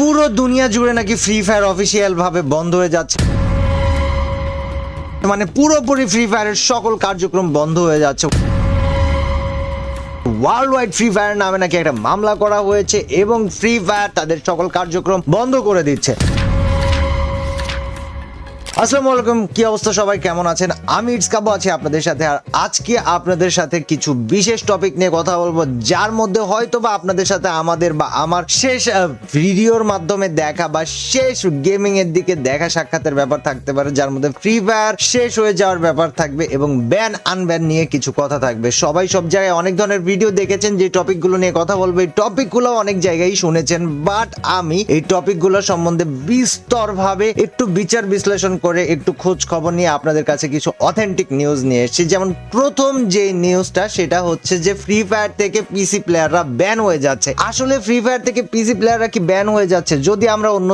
পুরো দুনিয়া জুড়ে নাকি ফ্রি ফায়ার অফিসিয়াল ভাবে বন্ধ হয়ে যাচ্ছে, মানে পুরোপুরি ফ্রি ফায়ারের সকল কার্যক্রম বন্ধ হয়ে যাচ্ছে। ওয়ার্ল্ড ওয়াইড ফ্রি ফায়ার নামে নাকি একটা মামলা করা হয়েছে এবং ফ্রি ফায়ার তাদের সকল কার্যক্রম বন্ধ করে দিচ্ছে। আসসালামু আলাইকুম, কি অবস্থা সবাই, কেমন আছেন? আমি ইটস কাবু আছি আপনাদের সাথে। আর আজকে আপনাদের সাথে কিছু বিশেষ টপিক নিয়ে কথা বলবো, যার মধ্যে হয়তো বা আপনাদের সাথে আমাদের বা আমার শেষ ভিডিওর মাধ্যমে দেখা বা শেষ গেমিং এর দিকে দেখা সাক্ষাতের ব্যাপার থাকতে পারে, যার মধ্যে ফ্রি ফায়ার শেষ হয়ে যাওয়ার ব্যাপার থাকবে এবং ব্যান আনব্যান নিয়ে কিছু কথা থাকবে। সবাই সব জায়গায় অনেক ধরনের ভিডিও দেখেছেন যে টপিকগুলো নিয়ে কথা বলবো, এই টপিকগুলো অনেক জায়গায় শুনেছেন, বাট আমি এই টপিকগুলো সম্বন্ধে বিস্তরভাবে একটু বিচার বিশ্লেষণ করে একটু খোঁজ খবর নিয়ে আপনাদের কাছে কিছু অথেন্টিক নিউজ নিয়ে এসেছি। যেমন প্রথম যে নিউজটা সেটা হচ্ছে যে ফ্রি ফায়ার থেকে পিসি প্লেয়াররা ব্যান হয়ে যাচ্ছে। আসলে ফ্রি ফায়ার থেকে পিসি প্লেয়াররা কি ব্যান হয়ে যাচ্ছে? যদি আমরা অন্য